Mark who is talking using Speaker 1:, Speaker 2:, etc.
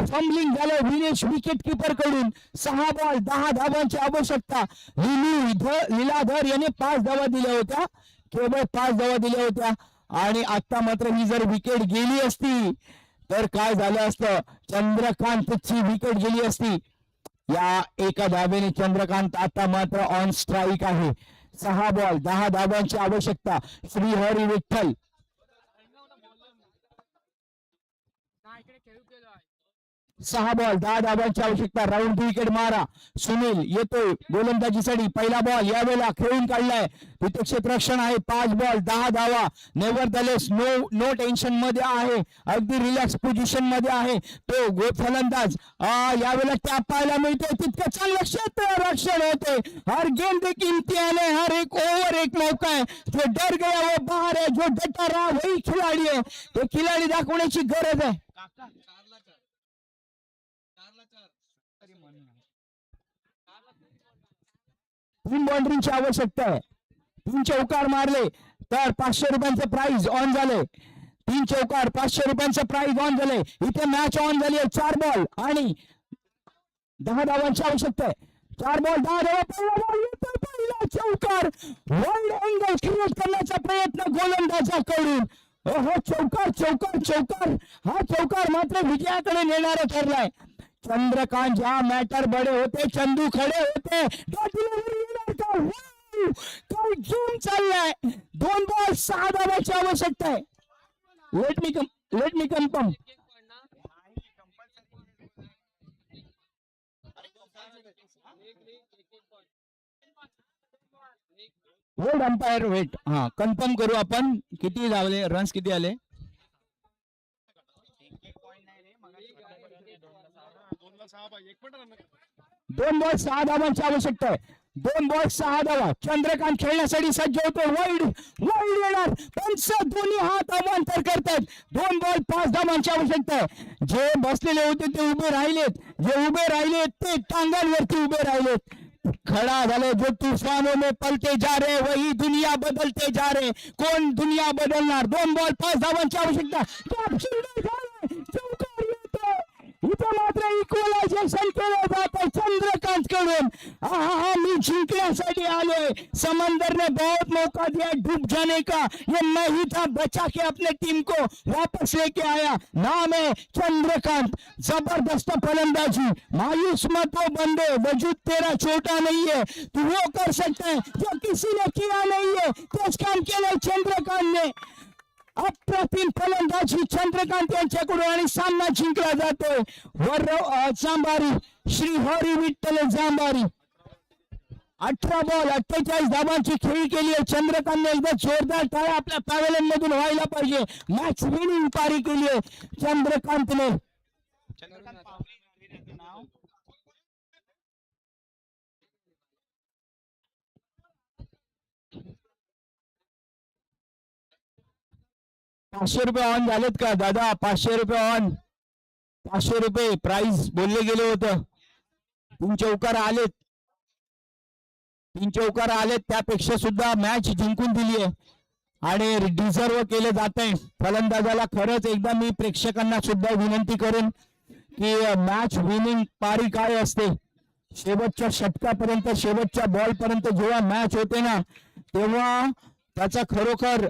Speaker 1: मात्र फंबलिंग झालं Vinesh wicket keeper कडून. 6 बॉल 10 धावांची आवश्यकता. लीलाधर याने 5 धावा दिल्या होत्या, केवळ 5 धावा दिल्या होत्या. आणि आता मात्र ही जर विकेट गेली असती तर काय झालं असतं, चंद्रकांतची विकेट गेली असती. या एका धावेने चंद्रकांत आता मात्र ऑन स्ट्राईक आहे. 6 बॉल 10 धावांची आवश्यकता. श्रीहरी विठ्ठल 6 बॉल 10 धावांची आवश्यकता. राऊंड विकेट मारा. सुनील येतोय गोलंदाजीसाठी. पहिला बॉल यावेळेला खेळून काढलाय. तिथे क्षेत्ररक्षण आहे. 5 बॉल 10 धावा. नेव्हरदलेस नो टेन्शन मध्ये आहे, अगदी रिलॅक्स पोझिशन मध्ये आहे तो फलंदाज. यावेळेला टॅप पाहायला मिळते. तितकं चांगलं क्षेत्ररक्षण होते. हर गेंद एक इम्तिहान है, हर एक ओव्हर एक मौका है. जो डर गया वो बाहर है, जो डटा रहा वही खिलाडी है. तो खिलाडी दाखवण्याची गरज आहे. 3 बाउंड्रीची आवश्यकता आहे. 3 चौकार मारले तर 500 रुपयांचे प्राइज ऑन झाले. 3 चौकार 500 रुपयांचे प्राइज ऑन झाले. इथे मॅच ऑन झाली आहे. 4 बॉल आणि 10 धावांची आवश्यकता आहे. 4 बॉल 10 धावा. पहिला चौकार वाईड अँगल क्रिएट करण्याचा प्रयत्न गोलंदाजाकडून. हो चौकार चौकार चौकार. हा चौकार मात्र विजयाकडे नेणारा ठरलाय. चंद्रकांत ज्या मॅटर बडे होते, चंदू खडे होते. काय झूम चाललाय. 2 बॉल 6 धावांची आवश्यकता आहे. Let me confirm. Hold umpire wait. हा कन्फर्म करू आपण. किती धावले, रन्स किती आले. 2 बॉल 6 धावांची आवश्यकता आहे. 2 बॉल 6 धावा. चंद्रकांत खेळण्यासाठी सज्ज होतो. वाईड येणार. पंच दोन्ही हात अमांतर करतात. 2 बॉल 5 धावांची आवश्यकता आहे. जे बसलेले होते ते उभे राहिलेत, जे उभे राहिलेत ते टांगांवरती उभे राहिलेत. खड़ा झाले. जो तूफानों में पलते जा रहे वही दुनिया बदलते जा रहे. कोण दुनिया बदलणार. 2 बॉल 5 धावांची आवश्यकता. इथे मात्र इक्वलायझेशन केलं जात आहे चंद्रकांत कडून. मी जिंकण्यासाठी आलोय. समंदर ने बहुत मौका दिया डूब जाने का, ये मैं ही था बचा के अपने टीम को वापस लेके आया. नाम है चंद्रकांत. जबरदस्त फलंदाजी. मायूस मत हो बंदे, वजूद तेरा छोटा नहीं है. तू वो कर सकता है जो किसी ने किया नहीं है. तेच काम केलंय चंद्रकांत ने. अप्रतिम फलंदाजी चंद्रकांत यांच्याकडून आणि सामना जिंकला जातोय. जांबारी श्रीहरी विठ्ठल जांबारी. 18 बॉल 48 धावांची खेळी केली आहे. चंद्रकांतने एकदा जोरदार टाळ्या आपल्या पॅव्हलियन मधून व्हायला पाहिजे. मॅच विनिंग पारी केली आहे चंद्रकांतने. 500 रुपये ऑन झालेत का दादा. 500 रुपये ऑन. 500 रुपये प्राइस बोलले गेले होतं. 3 चौकार आलेत. 3 चौकार आलेत. त्यापेक्षा सुद्धा मॅच जिंकून दिली आहे आणि डिझर्व केले जात आहे फलंदाजाला. खरंच एकदा मी प्रेक्षकांना सुद्धा विनंती करेन की मॅच विनिंग पारी काय असते. शेवटच्या षटकापर्यंत, शेवटच्या बॉल पर्यंत जेव्हा मॅच होते ना, तेव्हा त्याचा खरोखर